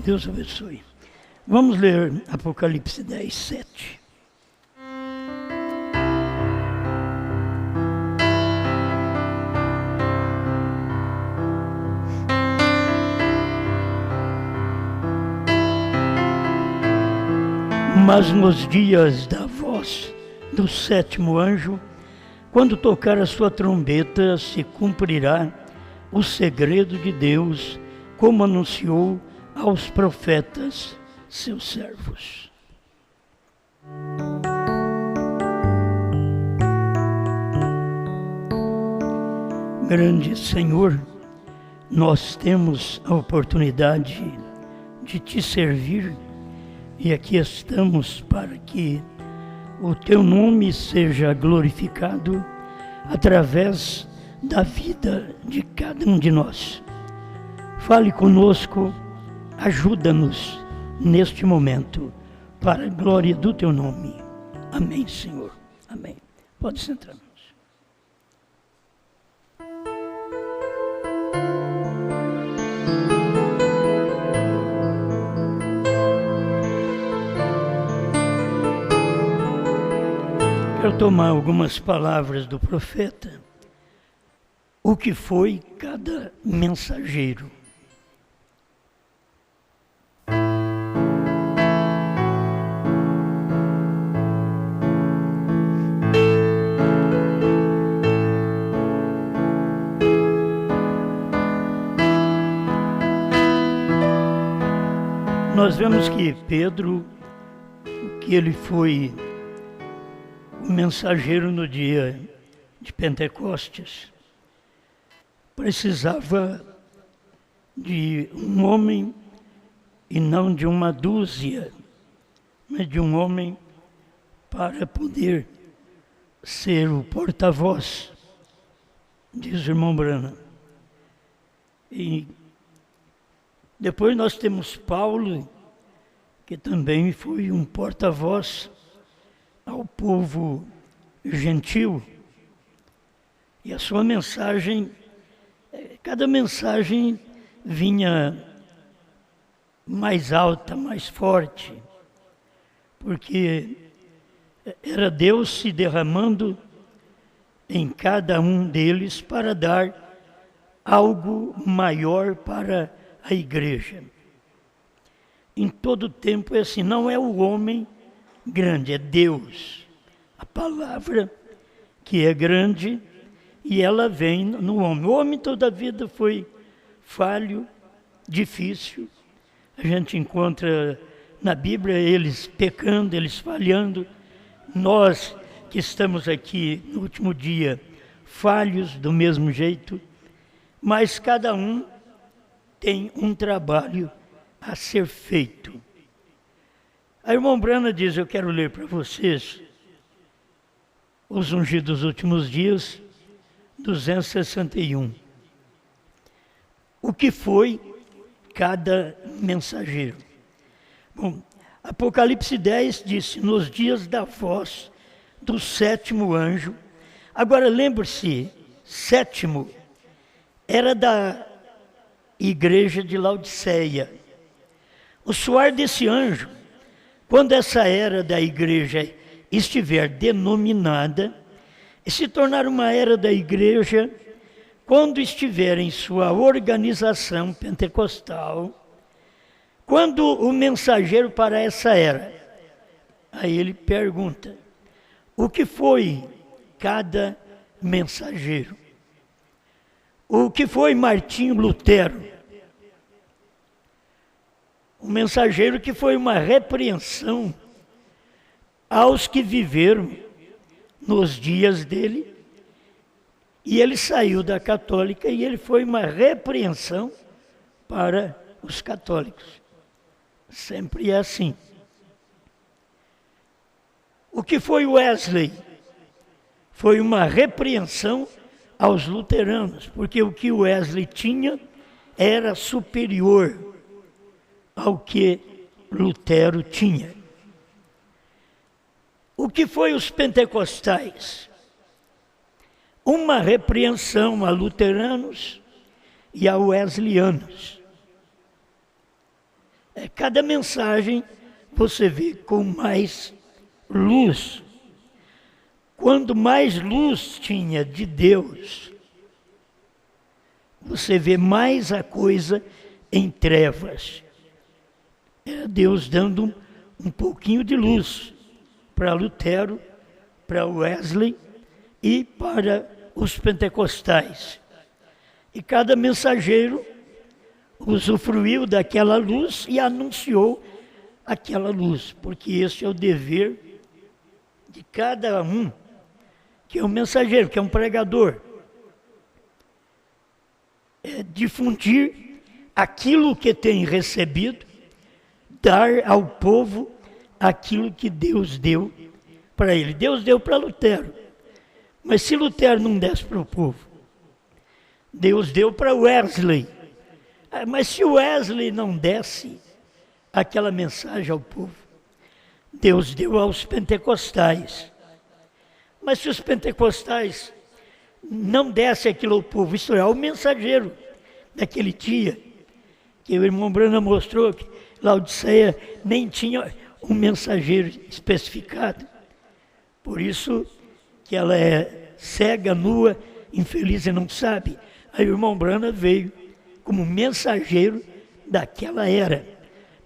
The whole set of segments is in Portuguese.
Deus abençoe. Vamos ler Apocalipse 10, 7. Mas nos dias da voz do sétimo anjo, quando tocar a sua trombeta, se cumprirá o segredo de Deus, como anunciou aos profetas, seus servos. Grande Senhor, nós temos a oportunidade de te servir e aqui estamos para que o teu nome seja glorificado através da vida de cada um de nós. Fale conosco, ajuda-nos neste momento, para a glória do teu nome. Amém, Senhor. Amém. Pode sentar. Quero tomar algumas palavras do profeta. O que foi cada mensageiro? Nós vemos que Pedro, que ele foi o mensageiro no dia de Pentecostes, precisava de um homem e não de uma dúzia, mas de um homem para poder ser o porta-voz, diz o irmão Branham. E depois nós temos Paulo, que também foi um porta-voz ao povo gentil. E a sua mensagem, cada mensagem vinha mais alta, mais forte, porque era Deus se derramando em cada um deles para dar algo maior para a igreja. Em todo tempo é assim, não é o homem grande, é Deus. A palavra que é grande e ela vem no homem. O homem toda a vida foi falho, difícil. A gente encontra na Bíblia eles pecando, eles falhando. Nós que estamos aqui no último dia, falhos do mesmo jeito, mas cada um tem um trabalho a ser feito. A irmã Brana diz, eu quero ler para vocês os ungidos dos últimos dias, 261. O que foi cada mensageiro? Bom, Apocalipse 10 disse, nos dias da voz do sétimo anjo. Agora lembre-se, sétimo era da igreja de Laodiceia. O soar desse anjo, quando essa era da igreja estiver denominada, e se tornar uma era da igreja, quando estiver em sua organização pentecostal, quando o mensageiro para essa era, aí ele pergunta, o que foi cada mensageiro? O que foi Martinho Lutero? Um mensageiro que foi uma repreensão aos que viveram nos dias dele, e ele saiu da católica e ele foi uma repreensão para os católicos. Sempre é assim. O que foi Wesley? Foi uma repreensão aos luteranos, porque o que Wesley tinha era superior ao que Lutero tinha. O que foi os pentecostais? Uma repreensão a luteranos e a wesleyanos. Cada mensagem você vê com mais luz. Quando mais luz tinha de Deus, você vê mais a coisa em trevas. Era Deus dando um pouquinho de luz para Lutero, para Wesley e para os pentecostais. E cada mensageiro usufruiu daquela luz e anunciou aquela luz, porque esse é o dever de cada um, que é um mensageiro, que é um pregador. É difundir aquilo que tem recebido, dar ao povo aquilo que Deus deu para ele. Deus deu para Lutero, mas se Lutero não desse para o povo, Deus deu para Wesley. Mas se Wesley não desse aquela mensagem ao povo, Deus deu aos pentecostais. Mas se os pentecostais não dessem aquilo ao povo, isto é, ao mensageiro daquele dia, que o irmão Branham mostrou que Laodiceia nem tinha um mensageiro especificado. Por isso que ela é cega, nua, infeliz e não sabe. Aí o irmão Branham veio como mensageiro daquela era.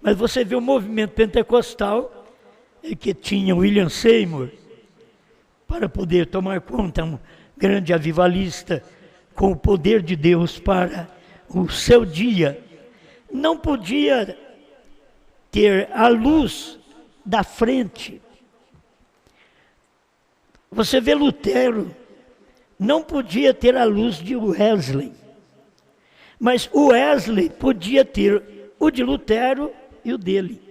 Mas você vê o movimento pentecostal, que tinha William Seymour, para poder tomar conta, um grande avivalista, com o poder de Deus para o seu dia, não podia ter a luz da frente. Você vê Lutero, não podia ter a luz de Wesley, mas o Wesley podia ter o de Lutero e o dele.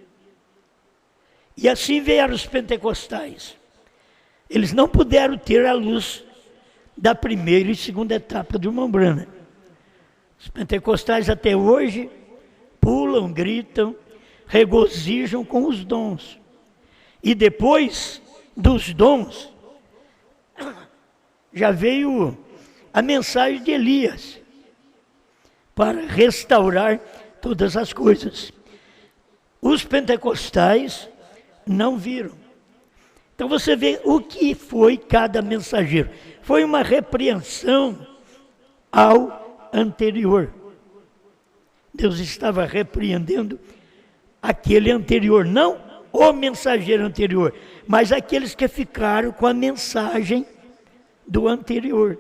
E assim vieram os pentecostais. Eles não puderam ter a luz da primeira e segunda etapa do irmão Branham. Os pentecostais até hoje pulam, gritam, regozijam com os dons. E depois dos dons, já veio a mensagem de Elias para restaurar todas as coisas. Os pentecostais não viram. Então você vê o que foi cada mensageiro. Foi uma repreensão ao anterior. Deus estava repreendendo aquele anterior, não o mensageiro anterior, mas aqueles que ficaram com a mensagem do anterior.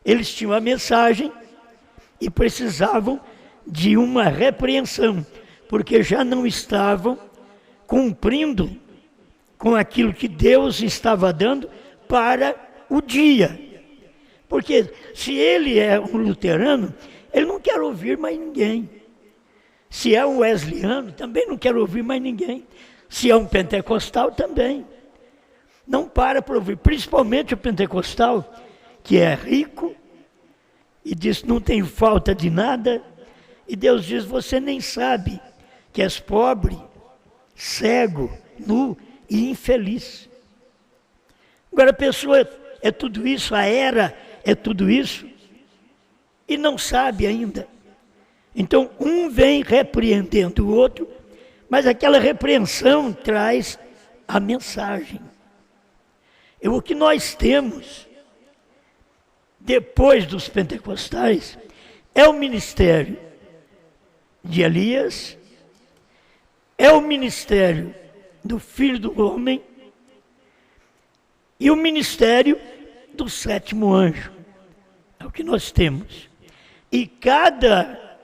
Eles tinham a mensagem e precisavam de uma repreensão, porque já não estavam cumprindo com aquilo que Deus estava dando para o dia. Porque se ele é um luterano, ele não quer ouvir mais ninguém. Se é um wesleyano, também não quer ouvir mais ninguém. Se é um pentecostal, também. Não para ouvir, principalmente o pentecostal, que é rico, e diz, não tenho falta de nada, e Deus diz, você nem sabe que és pobre, cego, nu e infeliz. Agora a pessoa é tudo isso, a era é tudo isso, e não sabe ainda. Então um vem repreendendo o outro, mas aquela repreensão traz a mensagem. E o que nós temos, depois dos pentecostais, é o ministério de Elias, é o ministério do Filho do Homem e o ministério do sétimo anjo. É o que nós temos. E cada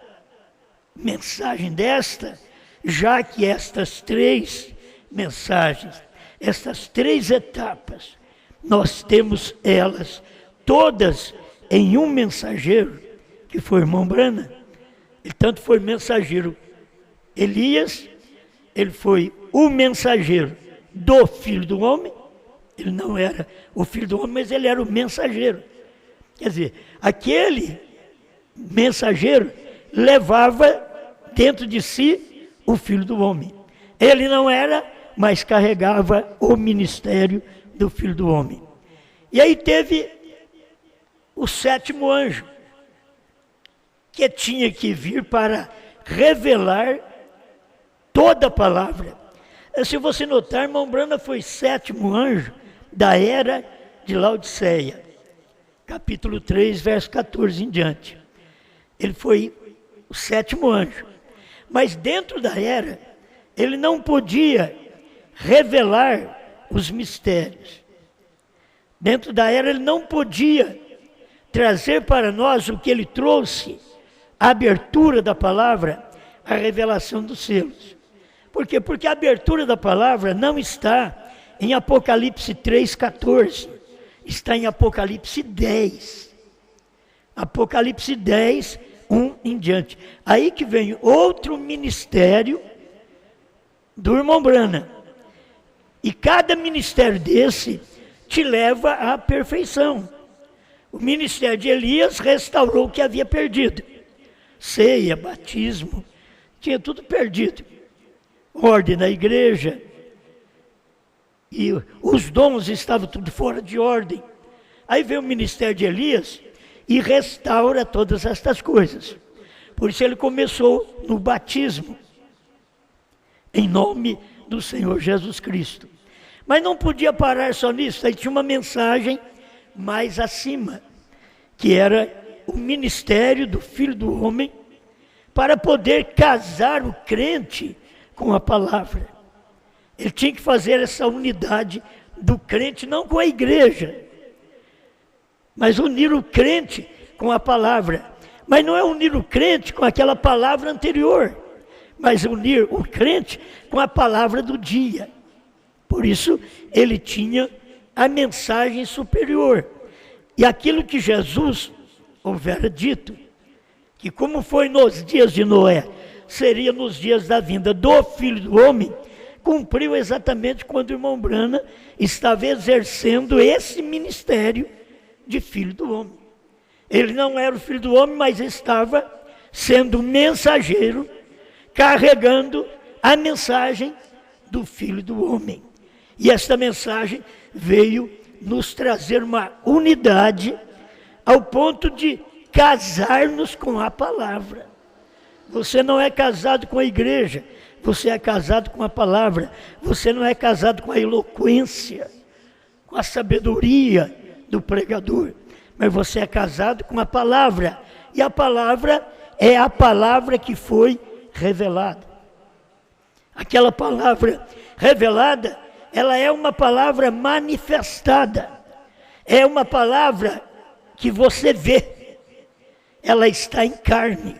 mensagem desta, já que estas três mensagens, estas três etapas, nós temos elas todas em um mensageiro, que foi o irmão Branham. Ele tanto foi mensageiro Elias, ele foi o mensageiro do Filho do Homem. Ele não era o Filho do Homem, mas ele era o mensageiro. Quer dizer, aquele mensageiro levava dentro de si o Filho do Homem. Ele não era, mas carregava o ministério do Filho do Homem. E aí teve o sétimo anjo, que tinha que vir para revelar toda a palavra. Se você notar, irmão Brana foi 7º anjo da era de Laodiceia. Capítulo 3, verso 14 em diante. Ele foi o 7º anjo. Mas dentro da era, ele não podia revelar os mistérios. Dentro da era, ele não podia trazer para nós o que ele trouxe, a abertura da palavra, a revelação dos selos. Por quê? Porque a abertura da palavra não está em Apocalipse 3,14, está em Apocalipse 10. Apocalipse 10, 1 em diante. Aí que vem outro ministério do irmão Brana. E cada ministério desse te leva à perfeição. O ministério de Elias restaurou o que havia perdido. Ceia, batismo, tinha tudo perdido. Ordem da igreja. E os dons estavam tudo fora de ordem. Aí vem o ministério de Elias e restaura todas estas coisas. Por isso ele começou no batismo, em nome do Senhor Jesus Cristo. Mas não podia parar só nisso, aí tinha uma mensagem mais acima, que era o ministério do Filho do Homem, para poder casar o crente com a palavra. Ele tinha que fazer essa unidade do crente, não com a igreja, mas unir o crente com a palavra. Mas não é unir o crente com aquela palavra anterior, mas unir o crente com a palavra do dia. Por isso, ele tinha a mensagem superior. E aquilo que Jesus houvera dito, que como foi nos dias de Noé, seria nos dias da vinda do Filho do Homem, cumpriu exatamente quando o irmão Brana estava exercendo esse ministério de Filho do Homem. Ele não era o Filho do Homem, mas estava sendo mensageiro, carregando a mensagem do Filho do Homem. E esta mensagem veio nos trazer uma unidade ao ponto de casar-nos com a palavra. Você não é casado com a igreja, você é casado com a palavra. Você não é casado com a eloquência, com a sabedoria do pregador, mas você é casado com a palavra. E a palavra é a palavra que foi revelada. Aquela palavra revelada, ela é uma palavra manifestada. É uma palavra que você vê. Ela está em carne.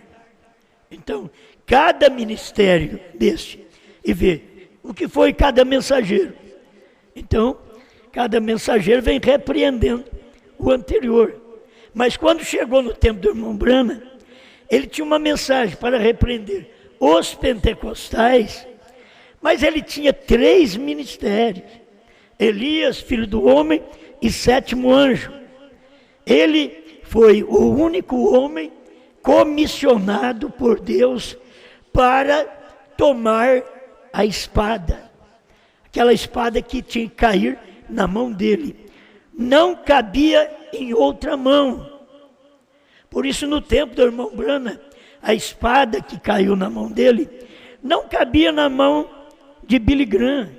Então, cada ministério deste, e vê o que foi cada mensageiro. Então, cada mensageiro vem repreendendo o anterior. Mas quando chegou no tempo do irmão Brana, ele tinha uma mensagem para repreender os pentecostais, mas ele tinha 3 ministérios. Elias, filho do homem, e 7º anjo. Ele foi o único homem comissionado por Deus para tomar a espada. Aquela espada que tinha que cair na mão dele. Não cabia em outra mão. Por isso, no tempo do irmão Brana, a espada que caiu na mão dele não cabia na mão de Billy Graham,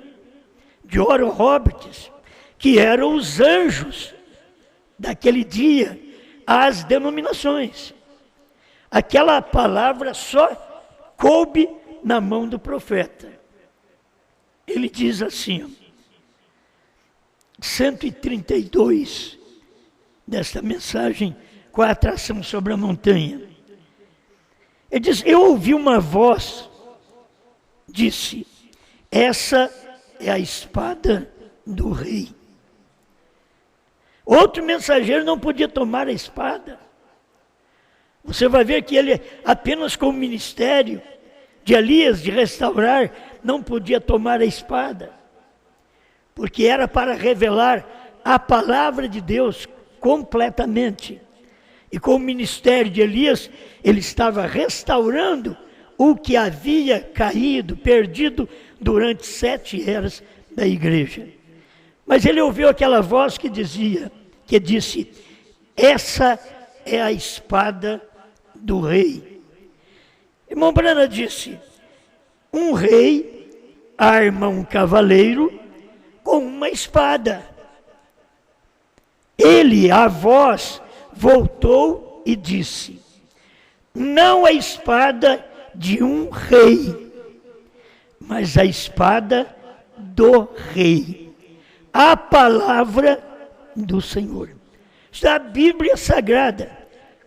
de Oral Roberts, que eram os anjos daquele dia, as denominações. Aquela palavra só coube na mão do profeta. Ele diz assim, 132 desta mensagem com a atração sobre a montanha. Ele diz, eu ouvi uma voz, disse, essa é a espada do rei. Outro mensageiro não podia tomar a espada. Você vai ver que ele, apenas com o ministério de Elias, de restaurar, não podia tomar a espada. Porque era para revelar a palavra de Deus completamente. E com o ministério de Elias, ele estava restaurando o que havia caído, perdido durante 7 eras da igreja. Mas ele ouviu aquela voz que disse, essa é a espada do rei. Irmão Brana disse, um rei arma um cavaleiro com uma espada. Ele, a voz, voltou e disse: não a espada de um rei, mas a espada do rei, a palavra do Senhor. Está a Bíblia Sagrada,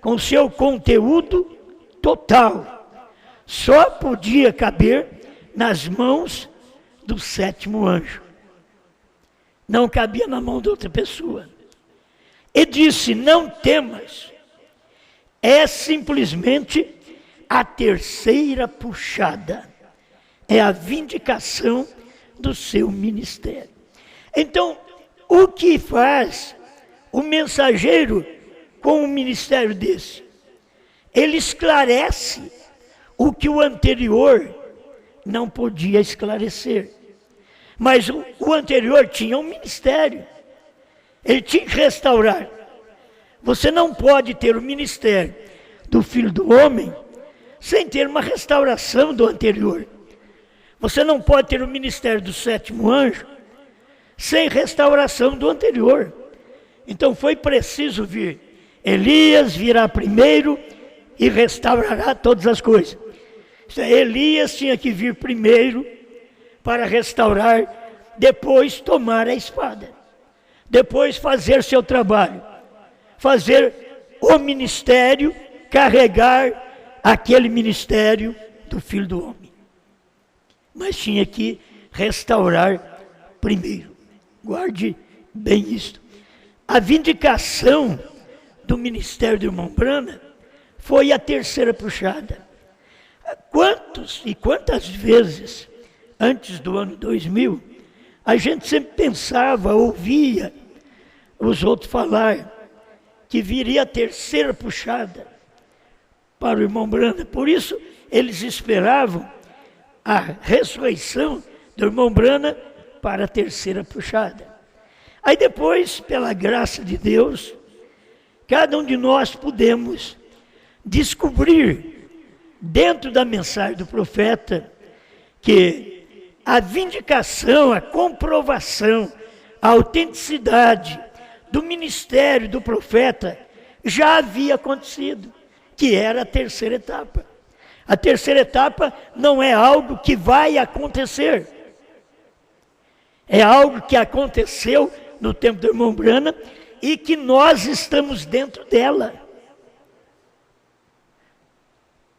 com seu conteúdo total, só podia caber nas mãos do 7º anjo. Não cabia na mão de outra pessoa. E disse: não temas. É simplesmente a terceira puxada. É a vindicação do seu ministério. Então, o que faz o mensageiro com um ministério desse? Ele esclarece o que o anterior não podia esclarecer. Mas o anterior tinha um ministério. Ele tinha que restaurar. Você não pode ter o ministério do Filho do Homem sem ter uma restauração do anterior. Você não pode ter o ministério do 7º anjo sem restauração do anterior. Então foi preciso vir. Elias virá primeiro e restaurará todas as coisas. Elias tinha que vir primeiro para restaurar, depois tomar a espada, depois fazer seu trabalho, fazer o ministério, carregar aquele ministério do Filho do Homem. Mas tinha que restaurar primeiro. Guarde bem isto. A vindicação do ministério do irmão Brana foi a terceira puxada. Quantos e quantas vezes, antes do ano 2000, a gente sempre pensava, ouvia os outros falar que viria a terceira puxada para o irmão Brana. Por isso, eles esperavam a ressurreição do irmão Brana para a terceira puxada. Aí depois, pela graça de Deus, cada um de nós podemos descobrir, dentro da mensagem do profeta, que a vindicação, a comprovação, a autenticidade do ministério do profeta já havia acontecido, que era a terceira etapa. A terceira etapa não é algo que vai acontecer, é algo que aconteceu no tempo do irmão Brana e que nós estamos dentro dela.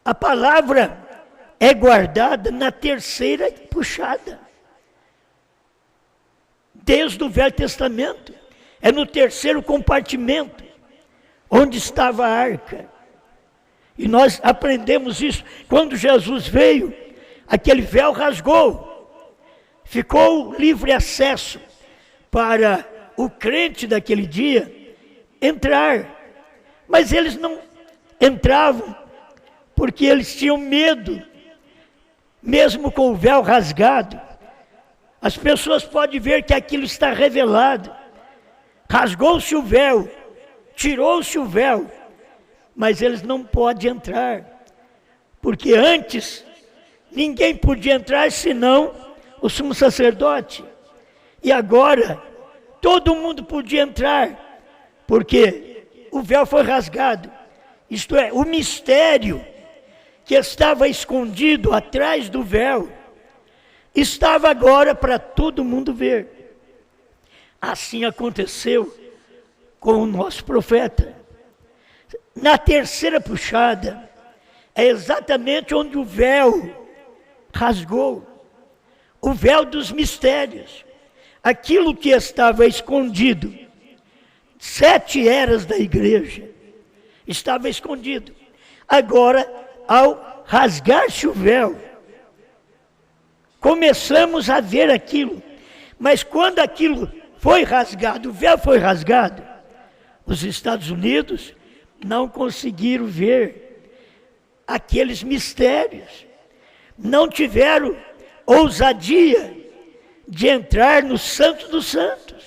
A palavra é guardada na terceira puxada, desde o Velho Testamento. É no terceiro compartimento, onde estava a arca. E nós aprendemos isso. Quando Jesus veio, aquele véu rasgou. Ficou livre acesso para o crente daquele dia entrar. Mas eles não entravam, porque eles tinham medo, mesmo com o véu rasgado. As pessoas podem ver que aquilo está revelado. Rasgou-se o véu, tirou-se o véu, mas eles não podem entrar, porque antes ninguém podia entrar senão o sumo sacerdote, e agora todo mundo podia entrar, porque o véu foi rasgado. Isto é, o mistério que estava escondido atrás do véu estava agora para todo mundo ver. Assim aconteceu com o nosso profeta. Na terceira puxada, é exatamente onde o véu rasgou, o véu dos mistérios, aquilo que estava escondido. 7 eras da igreja estava escondido. Agora, ao rasgar-se o véu, começamos a ver aquilo. Mas quando aquilo foi rasgado, o véu foi rasgado, os Estados Unidos não conseguiram ver aqueles mistérios, não tiveram ousadia de entrar no Santo dos Santos,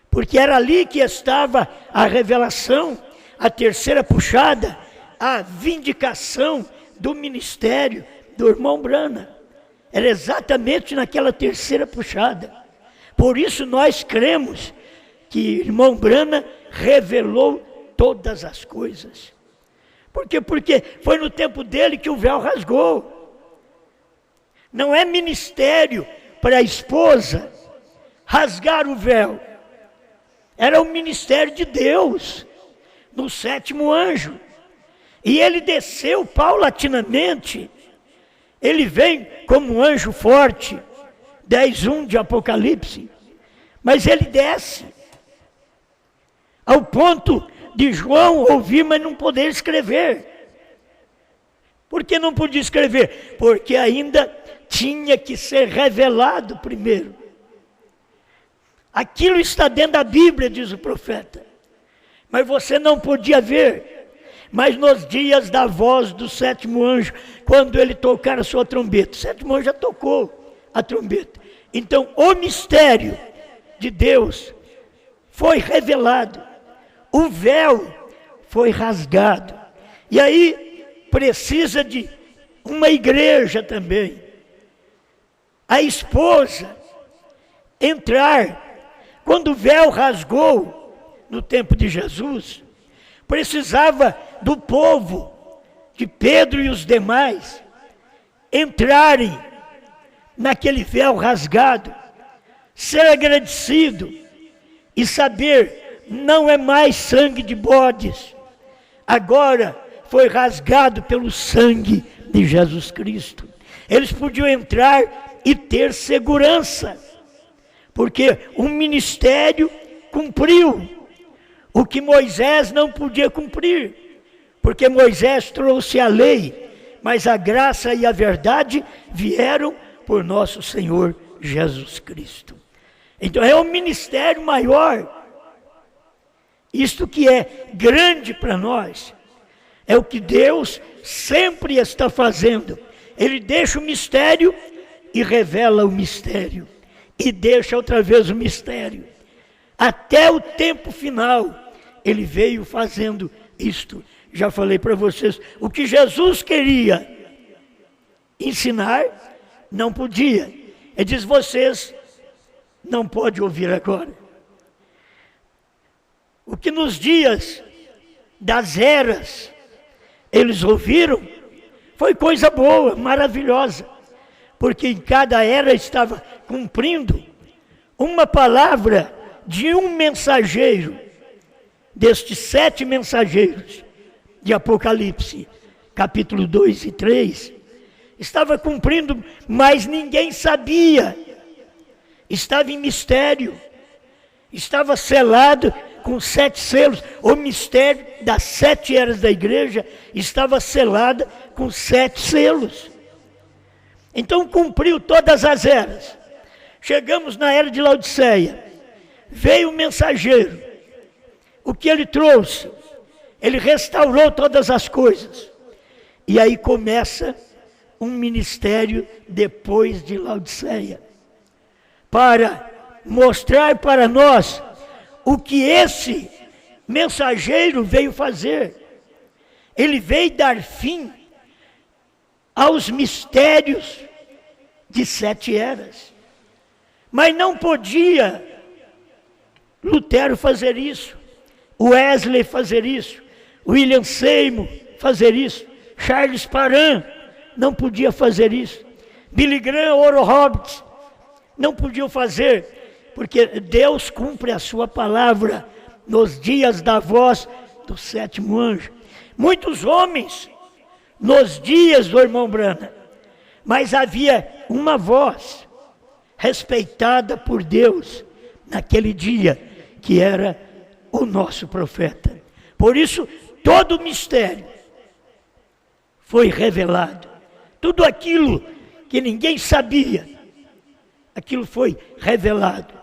porque era ali que estava a revelação, a terceira puxada, a vindicação do ministério do irmão Brana. Era exatamente naquela terceira puxada. Por isso nós cremos que irmão Brana revelou todas as coisas. Por quê? Porque foi no tempo dele que o véu rasgou. Não é ministério para a esposa rasgar o véu. Era o ministério de Deus, no sétimo anjo. E ele desceu paulatinamente. Ele vem como um anjo forte, 10:1 de Apocalipse. Mas ele desce, ao ponto de João ouvir, mas não poder escrever. Por que não podia escrever? Porque ainda tinha que ser revelado primeiro. Aquilo está dentro da Bíblia, diz o profeta. Mas você não podia ver. Mas nos dias da voz do sétimo anjo, quando ele tocar a sua trombeta, o sétimo anjo já tocou a trombeta. Então o mistério de Deus foi revelado. O véu foi rasgado. E aí precisa de uma igreja também. A esposa entrar. Quando o véu rasgou no tempo de Jesus, precisava do povo, de Pedro e os demais, entrarem naquele véu rasgado, ser agradecido e saber, não é mais sangue de bodes, agora foi rasgado pelo sangue de Jesus Cristo. Eles podiam entrar e ter segurança, porque o ministério cumpriu o que Moisés não podia cumprir, porque Moisés trouxe a lei, mas a graça e a verdade vieram por nosso Senhor Jesus Cristo. Então é um ministério maior. Isto que é grande para nós, é o que Deus sempre está fazendo. Ele deixa o mistério e revela o mistério, e deixa outra vez o mistério. Até o tempo final, ele veio fazendo isto. Já falei para vocês, o que Jesus queria ensinar, não podia. Ele diz, vocês não podem ouvir agora. O que nos dias das eras eles ouviram, foi coisa boa, maravilhosa. Porque em cada era estava cumprindo uma palavra de um mensageiro, destes 7 mensageiros de Apocalipse, capítulo 2 e 3, estava cumprindo, mas ninguém sabia, estava em mistério, estava selado com 7 selos, o mistério das 7 eras da igreja estava selada com 7 selos. Então cumpriu todas as eras. Chegamos na era de Laodiceia, veio o mensageiro, o que ele trouxe? Ele restaurou todas as coisas. E aí começa um ministério depois de Laodiceia, para mostrar para nós o que esse mensageiro veio fazer. Ele veio dar fim aos mistérios de 7 eras. Mas não podia Lutero fazer isso, Wesley fazer isso, William Seymour fazer isso, Charles Parham não podia fazer isso, Billy Graham, Oral Roberts não podiam fazer, porque Deus cumpre a sua palavra nos dias da voz do 7º anjo. Muitos homens nos dias do irmão Brana, mas havia uma voz respeitada por Deus naquele dia, que era o nosso profeta. Por isso, todo o mistério foi revelado. Tudo aquilo que ninguém sabia, aquilo foi revelado.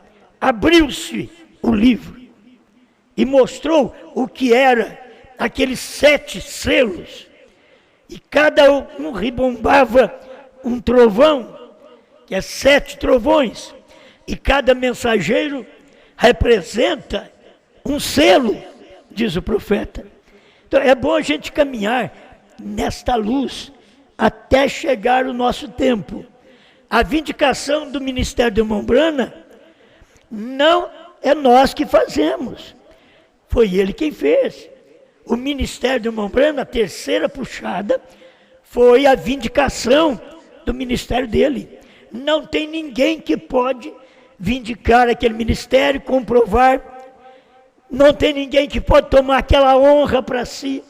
Abriu-se o livro e mostrou o que era aqueles 7 selos. E cada um ribombava um trovão, que é 7 trovões. E cada mensageiro representa um selo, diz o profeta. Então é bom a gente caminhar nesta luz até chegar o nosso tempo. a vindicação do ministério do irmão Brana não é nós que fazemos. Foi ele quem fez. O ministério do irmão Brana, a terceira puxada, foi a vindicação do ministério dele. Não tem ninguém que pode vindicar aquele ministério, comprovar. Não tem ninguém que pode tomar aquela honra para si,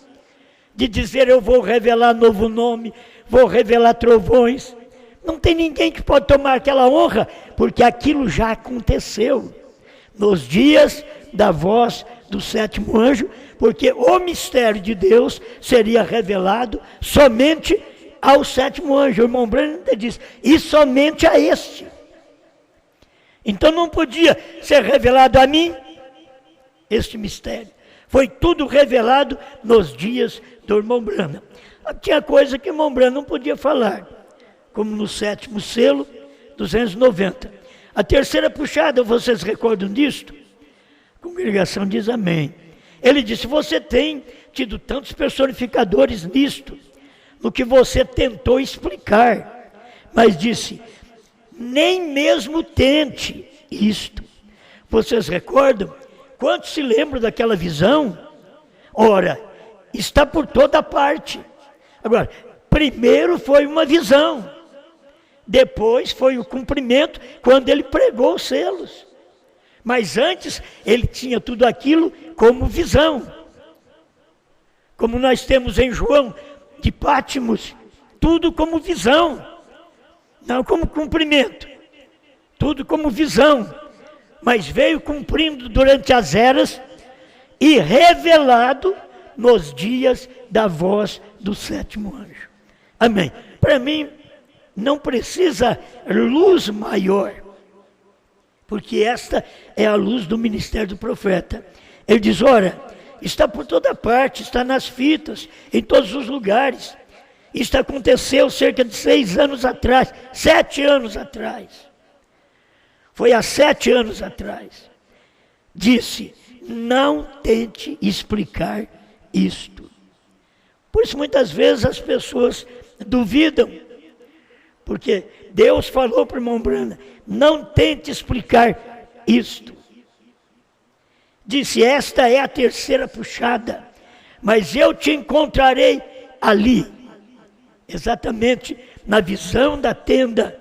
de dizer eu vou revelar novo nome, vou revelar trovões. Não tem ninguém que pode tomar aquela honra, porque aquilo já aconteceu nos dias da voz do sétimo anjo, porque o mistério de Deus seria revelado somente ao sétimo anjo. O irmão Branham diz, e somente a este. Então não podia ser revelado a mim este mistério. Foi tudo revelado nos dias do irmão Branham. Tinha coisa que o irmão Branham não podia falar, como no sétimo selo, 290. A terceira puxada, vocês recordam disto? A congregação diz amém. Ele disse, você tem tido tantos personificadores nisto, no que você tentou explicar, mas disse, nem mesmo tente isto. Vocês recordam? Quantos se lembram daquela visão? Ora, está por toda parte. Agora, primeiro foi uma visão, depois foi o cumprimento, quando ele pregou os selos. Mas antes, ele tinha tudo aquilo como visão. Como nós temos em João de Pátimos, tudo como visão, não como cumprimento, tudo como visão. Mas veio cumprindo durante as eras e revelado nos dias da voz do sétimo anjo. Amém. Para mim, não precisa luz maior, porque esta é a luz do ministério do profeta. Ele diz, ora, está por toda parte, está nas fitas, em todos os lugares. Isto aconteceu cerca de 6 anos atrás, 7 anos atrás. Foi há 7 anos atrás. Disse, não tente explicar isto. Por isso muitas vezes as pessoas duvidam, porque Deus falou para o irmão Brana, não tente explicar isto. Disse, esta é a terceira puxada, mas eu te encontrarei ali, exatamente na visão da tenda,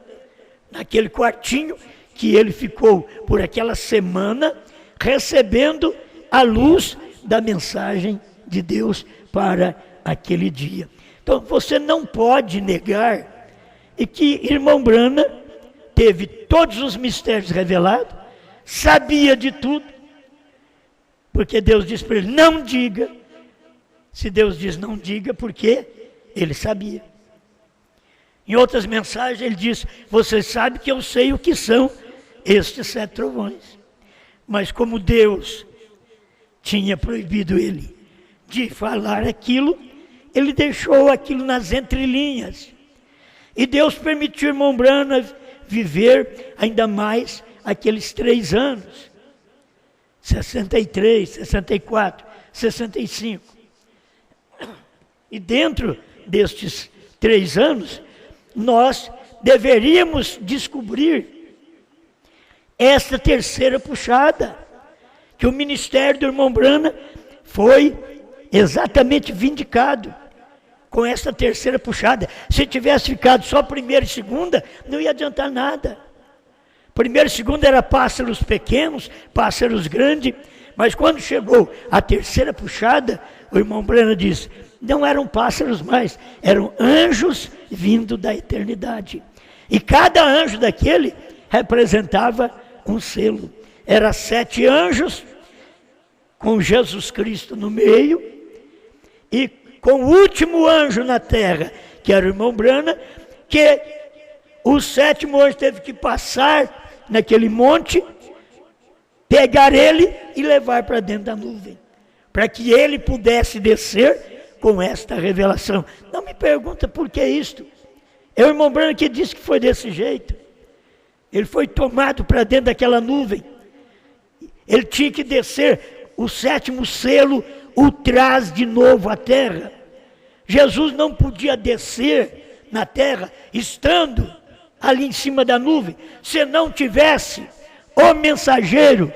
naquele quartinho que ele ficou por aquela semana, recebendo a luz da mensagem de Deus para aquele dia. Então você não pode negar e que irmão Brana teve todos os mistérios revelados, sabia de tudo, porque Deus disse para ele, não diga. Se Deus diz não diga, porque ele sabia. Em outras mensagens ele diz, você sabe que eu sei o que são estes 7 trovões. Mas como Deus tinha proibido ele de falar aquilo, ele deixou aquilo nas entrelinhas. E Deus permitiu o irmão Brana viver ainda mais aqueles 3 anos. 63, 64, 65. E dentro destes 3 anos, nós deveríamos descobrir esta terceira puxada, que o ministério do irmão Brana foi exatamente vindicado com essa terceira puxada. Se tivesse ficado só primeira e segunda, não ia adiantar nada. Primeira e segunda era pássaros pequenos, pássaros grandes, mas quando chegou a terceira puxada, o irmão Brana diz, não eram pássaros mais, eram anjos vindo da eternidade. E cada anjo daquele representava um selo. Era 7 anjos, com Jesus Cristo no meio, e com o último anjo na terra, que era o irmão Brana, que o 7º anjo teve que passar naquele monte, pegar ele e levar para dentro da nuvem, para que ele pudesse descer com esta revelação. Não me pergunta por que isto. É o irmão Brana que disse que foi desse jeito. Ele foi tomado para dentro daquela nuvem. Ele tinha que descer, o 7º selo o traz de novo à terra. Jesus não podia descer na terra estando ali em cima da nuvem, se não tivesse o mensageiro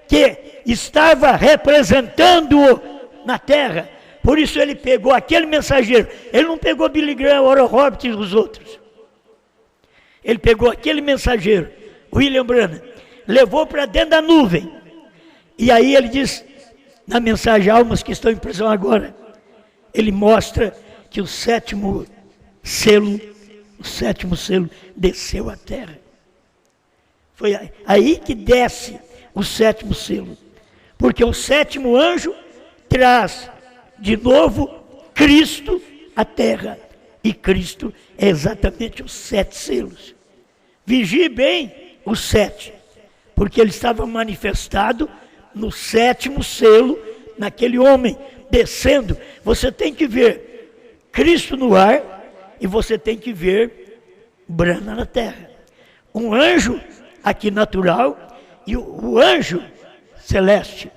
que estava representando-o na terra. Por isso ele pegou aquele mensageiro. Ele não pegou Billy Graham, Oral Roberts e os outros. Ele pegou aquele mensageiro, William Branham, levou para dentro da nuvem. E aí ele diz, na mensagem Almas que estão em prisão agora, ele mostra que o sétimo selo desceu à terra. Foi aí que desce o sétimo selo. Porque o sétimo anjo traz de novo Cristo à terra. E Cristo é exatamente os 7 selos. Vigie bem os 7, porque ele estava manifestado no 7º selo, naquele homem descendo. Você tem que ver Cristo no ar e você tem que ver Branham na terra. Um anjo aqui natural e o anjo celeste.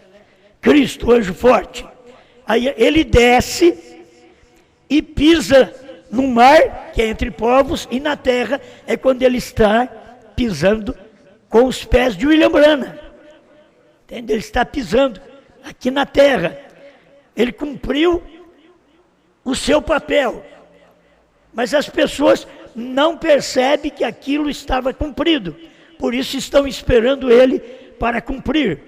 Cristo, o anjo forte. Aí ele desce e pisa no mar, que é entre povos, e na terra é quando ele está pisando com os pés de William Branham. Entende? Ele está pisando aqui na terra. Ele cumpriu o seu papel. Mas as pessoas não percebem que aquilo estava cumprido. Por isso estão esperando ele para cumprir.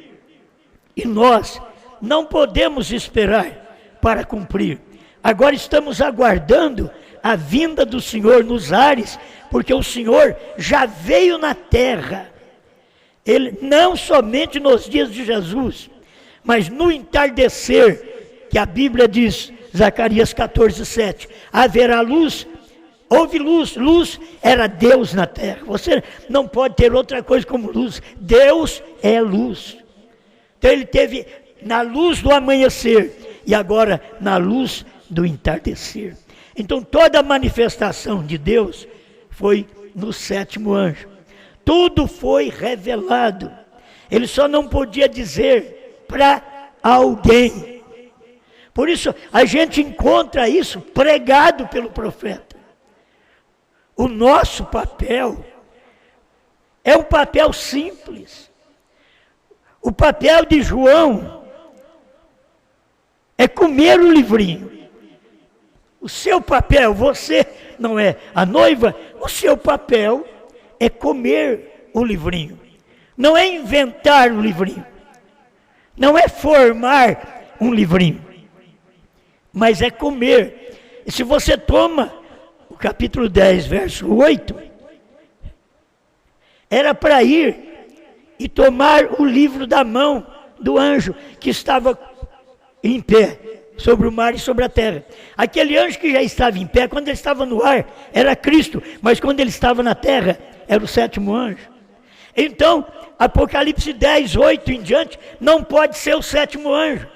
E nós não podemos esperar para cumprir. Agora estamos aguardando a vinda do Senhor nos ares, porque o Senhor já veio na terra. Ele não somente nos dias de Jesus, mas no entardecer, que a Bíblia diz, Zacarias 14:7, haverá luz. Houve luz, luz era Deus na terra. Você não pode ter outra coisa como luz. Deus é luz. Então ele teve na luz do amanhecer e agora na luz do entardecer. Então toda a manifestação de Deus foi no 7º anjo. Tudo foi revelado. Ele só não podia dizer para alguém. Por isso a gente encontra isso pregado pelo profeta. O nosso papel é um papel simples. O papel de João é comer o livrinho. O seu papel, você não é a noiva, o seu papel é comer o livrinho. Não é inventar o livrinho. Não é formar um livrinho. Mas é comer. E se você toma o capítulo 10, verso 8, era para ir e tomar o livro da mão do anjo que estava em pé sobre o mar e sobre a terra. Aquele anjo que já estava em pé, quando ele estava no ar, era Cristo, mas quando ele estava na terra, era o 7º anjo. Então, Apocalipse 10, 8 em diante, não pode ser o 7º anjo,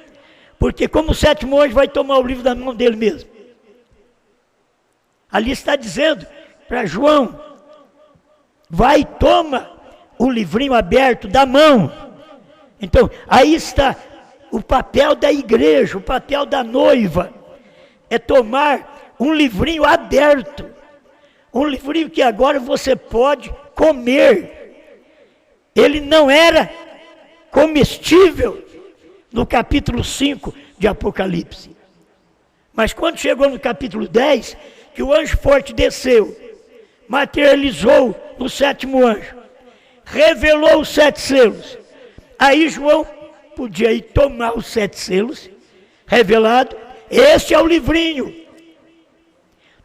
porque como o 7º anjo vai tomar o livro da mão dele mesmo. Ali está dizendo para João, vai e toma o livrinho aberto da mão. Então, aí está o papel da igreja, o papel da noiva, é tomar um livrinho aberto, um livrinho que agora você pode comer. Ele não era comestível no capítulo 5 de Apocalipse. Mas quando chegou no capítulo 10, que o anjo forte desceu, materializou no 7º anjo, revelou os 7 selos, aí João podia ir tomar os 7 selos, revelado, este é o livrinho,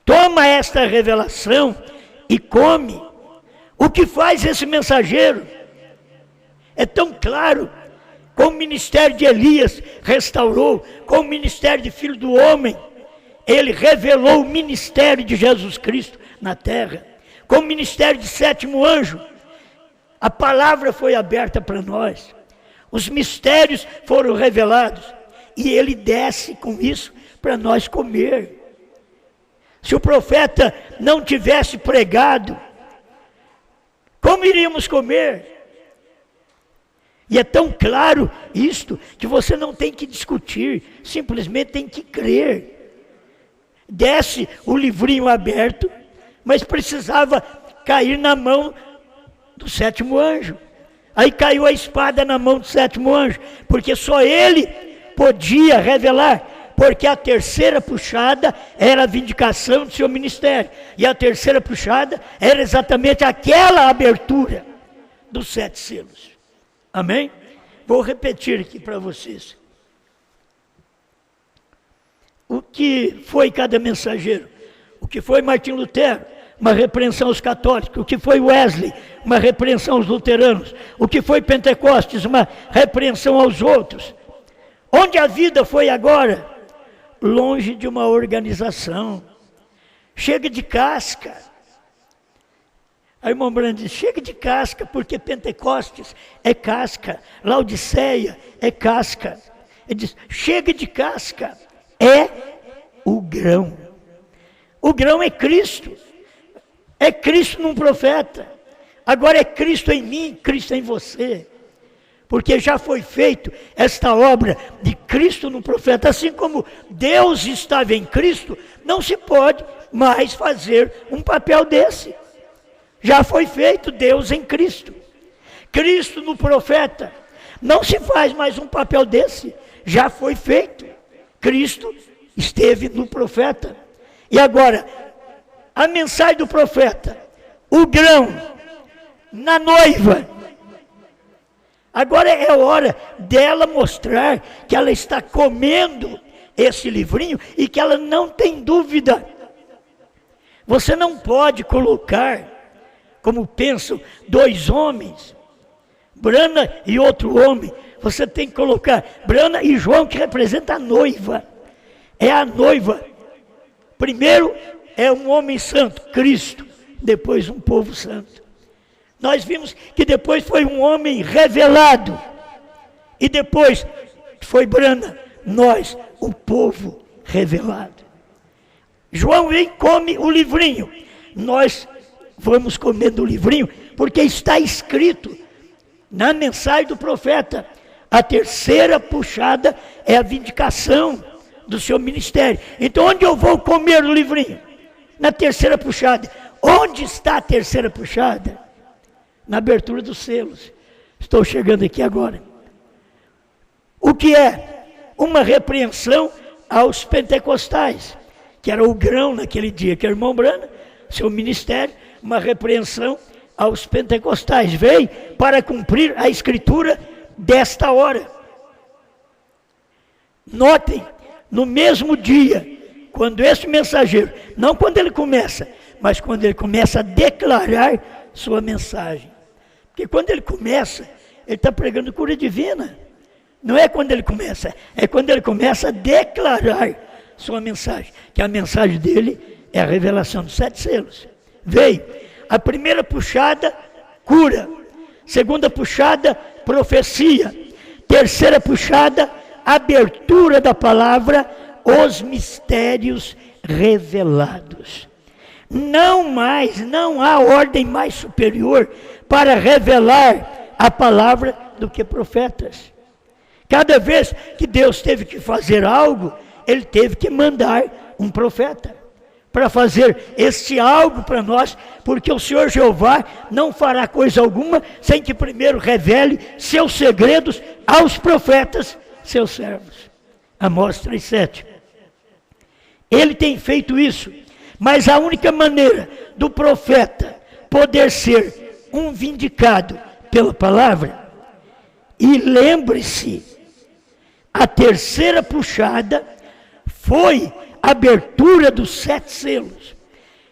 toma esta revelação e come. O que faz esse mensageiro? É tão claro, como o ministério de Elias restaurou, como o ministério de Filho do Homem, ele revelou o ministério de Jesus Cristo na terra, como o ministério de 7º anjo, a palavra foi aberta para nós, os mistérios foram revelados, e ele desce com isso para nós comer. Se o profeta não tivesse pregado, como iríamos comer? E é tão claro isto, que você não tem que discutir, simplesmente tem que crer. Desce o livrinho aberto, mas precisava cair na mão do sétimo anjo. Aí caiu a espada na mão do sétimo anjo, porque só ele podia revelar, porque a terceira puxada era a vindicação do seu ministério, e a terceira puxada era exatamente aquela abertura dos 7 selos. Amém? Vou repetir aqui para vocês. O que foi cada mensageiro? O que foi Martim Lutero? Uma repreensão aos católicos. O que foi Wesley? Uma repreensão aos luteranos. O que foi Pentecostes? Uma repreensão aos outros. Onde a vida foi agora? Longe de uma organização. Chega de casca. Aí o irmão Brando diz, chega de casca, porque Pentecostes é casca. Laodiceia é casca. Ele diz, chega de casca. É o grão. O grão é Cristo. É Cristo num profeta. Agora é Cristo em mim, Cristo em você. Porque já foi feito esta obra de Cristo no profeta. Assim como Deus estava em Cristo, não se pode mais fazer um papel desse. Já foi feito Deus em Cristo. Cristo no profeta. Não se faz mais um papel desse. Já foi feito. Cristo esteve no profeta. E agora, a mensagem do profeta, o grão na noiva. Agora é hora dela mostrar que ela está comendo esse livrinho e que ela não tem dúvida. Você não pode colocar, como pensam, 2 homens, Brana e outro homem. Você tem que colocar Brana e João, que representa a noiva. É a noiva. Primeiro é um homem santo, Cristo. Depois um povo santo. Nós vimos que depois foi um homem revelado. E depois foi Brana, nós, o povo revelado. João vem e come o livrinho. Nós vamos comendo o livrinho, porque está escrito na mensagem do profeta. A terceira puxada é a vindicação do seu ministério. Então onde eu vou comer o livrinho? Na terceira puxada. Onde está a terceira puxada? Na abertura dos selos. Estou chegando aqui agora. O que é? Uma repreensão aos pentecostais, que era o grão naquele dia, que é o irmão Brana, seu ministério, uma repreensão aos pentecostais. Veio para cumprir a escritura desta hora. Notem, no mesmo dia, quando esse mensageiro, não quando ele começa, mas quando ele começa a declarar sua mensagem. Porque quando ele começa, ele está pregando cura divina. Não é quando ele começa, é quando ele começa a declarar sua mensagem. Que a mensagem dele é a revelação dos 7 selos. Veio a primeira puxada, cura. Segunda puxada, profecia. Terceira puxada, abertura da palavra, os mistérios revelados. Não há ordem mais superior para revelar a palavra do que profetas. Cada vez que Deus teve que fazer algo, Ele teve que mandar um profeta para fazer este algo para nós, porque o Senhor Jeová não fará coisa alguma sem que primeiro revele seus segredos aos profetas, seus servos. Amós 3:7. Ele tem feito isso, mas a única maneira do profeta poder ser um vindicado pela palavra, e lembre-se, a terceira puxada foi a abertura dos 7 selos.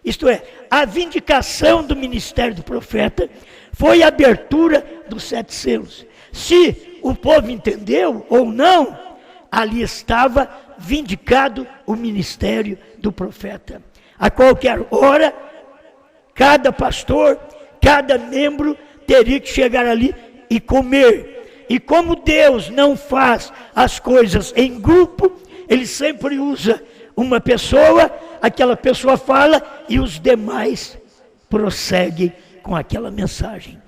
Isto é, a vindicação do ministério do profeta foi a abertura dos 7 selos. Se o povo entendeu ou não, ali estava vindicado o ministério do profeta. A qualquer hora, cada pastor, cada membro teria que chegar ali e comer. E como Deus não faz as coisas em grupo, Ele sempre usa uma pessoa, aquela pessoa fala e os demais prosseguem com aquela mensagem.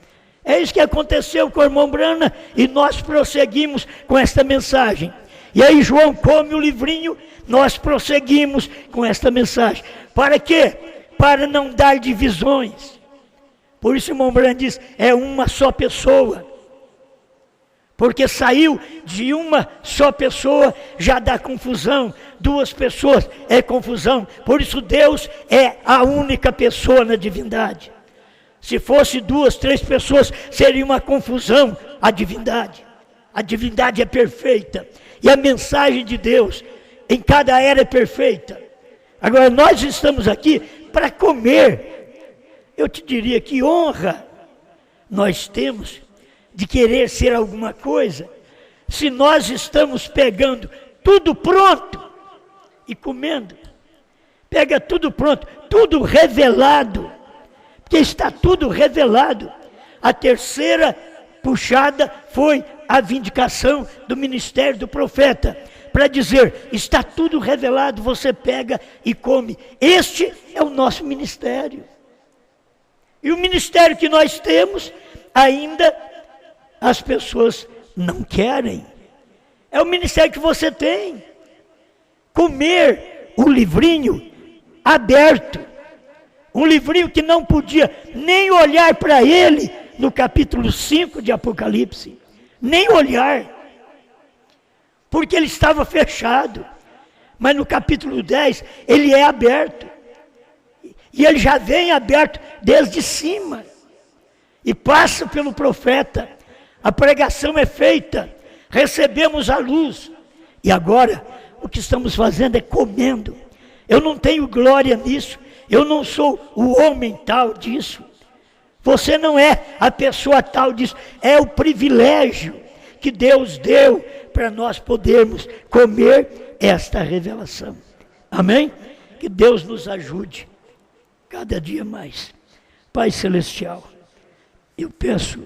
É isso que aconteceu com o irmão Brana e nós prosseguimos com esta mensagem. E aí João come o livrinho, nós prosseguimos com esta mensagem. Para quê? Para não dar divisões. Por isso, irmão Branham diz, é uma só pessoa. Porque saiu de uma só pessoa, já dá confusão. Duas pessoas é confusão. Por isso Deus é a única pessoa na divindade. Se fosse 2, 3 pessoas, seria uma confusão a divindade. A divindade é perfeita. E a mensagem de Deus em cada era é perfeita. Agora nós estamos aqui para comer. Eu te diria que honra nós temos de querer ser alguma coisa, se nós estamos pegando tudo pronto e comendo. Pega tudo pronto, tudo revelado, porque está tudo revelado. A terceira puxada foi a vindicação do ministério do profeta, para dizer, está tudo revelado, você pega e come. Este é o nosso ministério. E o ministério que nós temos, ainda as pessoas não querem. É o ministério que você tem. Comer o livrinho aberto. Um livrinho que não podia nem olhar para ele no capítulo 5 de Apocalipse. Nem olhar. Porque ele estava fechado. Mas no capítulo 10 ele é aberto. E ele já vem aberto desde cima. E passa pelo profeta. A pregação é feita, recebemos a luz, e agora o que estamos fazendo é comendo. Eu não tenho glória nisso, eu não sou o homem tal disso, você não é a pessoa tal disso, é o privilégio que Deus deu para nós podermos comer esta revelação. Amém? Que Deus nos ajude cada dia mais. Pai Celestial, eu peço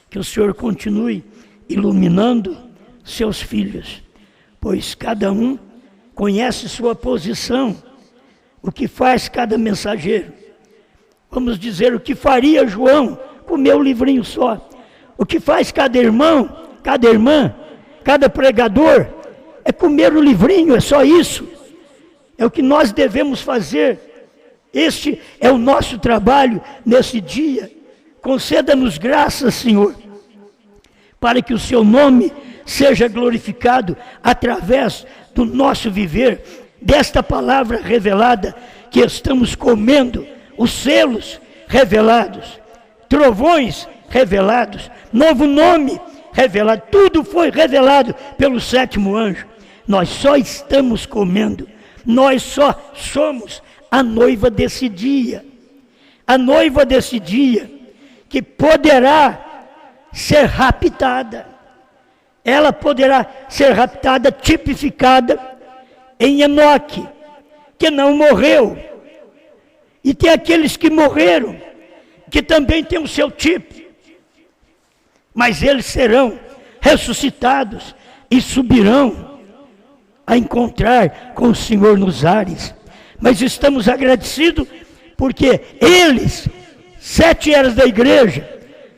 que o Senhor continue iluminando seus filhos, pois cada um conhece sua posição, o que faz cada mensageiro. Vamos dizer o que faria João com o meu livrinho só. O que faz cada irmão, cada irmã, cada pregador, é comer o livrinho, é só isso. É o que nós devemos fazer. Este é o nosso trabalho nesse dia. Conceda-nos graças, Senhor, para que o seu nome seja glorificado através do nosso viver, desta palavra revelada que estamos comendo, os selos revelados, trovões revelados, novo nome revelado, tudo foi revelado pelo 7º anjo. Nós só estamos comendo, nós só somos a noiva desse dia, a noiva desse dia, que poderá ser raptada. Ela poderá ser raptada, tipificada em Enoque, que não morreu. E tem aqueles que morreram, que também tem o seu tipo. Mas eles serão ressuscitados e subirão a encontrar com o Senhor nos ares. Mas estamos agradecidos porque eles, 7 eras da igreja,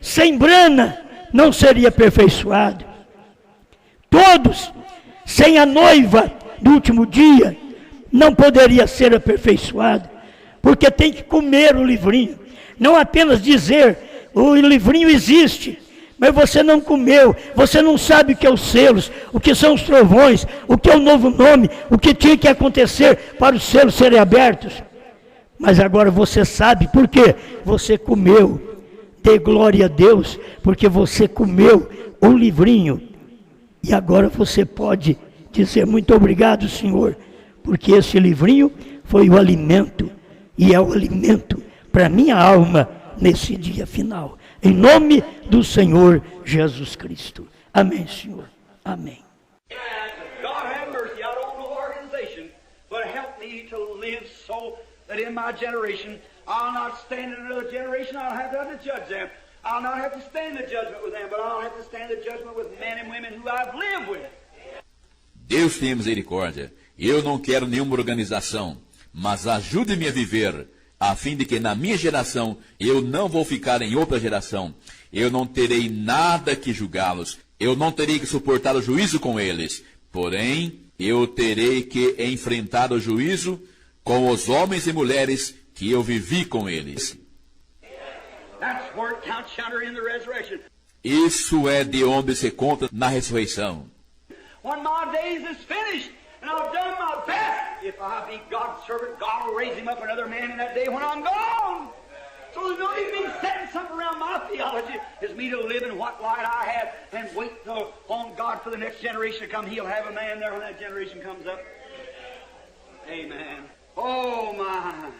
sem Brana, não seria aperfeiçoado. Todos, sem a noiva do último dia, não poderia ser aperfeiçoado, porque tem que comer o livrinho. Não apenas dizer, o livrinho existe, mas você não comeu, você não sabe o que é os selos, o que são os trovões, o que é o novo nome, o que tinha que acontecer para os selos serem abertos. Mas agora você sabe, por quê? Você comeu. Dê glória a Deus, porque você comeu o livrinho. E agora você pode dizer muito obrigado, Senhor, porque esse livrinho foi o alimento, e é o alimento para minha alma nesse dia final. Em nome do Senhor Jesus Cristo. Amém, Senhor. Amém. God have mercy, I don't know organization, but help me to live so that in my generation, I'll not stand in another generation, I'll have to judge them. I'll not have to stand the judgment with them, but I'll have to stand the judgment with men and women who I've lived with. Deus tenha misericórdia. Eu não quero nenhuma organização, mas ajude-me a viver, a fim de que na minha geração eu não vou ficar em outra geração. Eu não terei nada que julgá-los. Eu não terei que suportar o juízo com eles. Porém, eu terei que enfrentar o juízo com os homens e mulheres que eu vivi com eles. That's where it counts yonder in the resurrection. Isso é de onde se conta na ressurreição. When my days is finished, and I've done my best, if I be God's servant, God will raise him up another man in that day when I'm gone. So there's no need me setting something around my theology. It's me to live in what light I have and wait on God for the next generation to come. He'll have a man there when that generation comes up. Amen. Oh, my.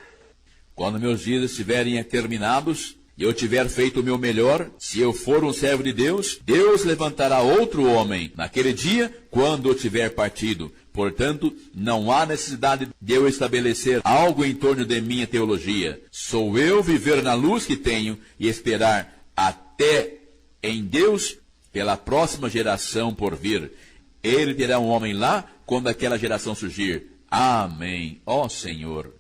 Quando meus dias estiverem terminados e eu tiver feito o meu melhor, se eu for um servo de Deus, Deus levantará outro homem naquele dia, quando eu tiver partido. Portanto, não há necessidade de eu estabelecer algo em torno de minha teologia. Sou eu viver na luz que tenho e esperar até em Deus pela próxima geração por vir. Ele terá um homem lá quando aquela geração surgir. Amém. Ó Senhor.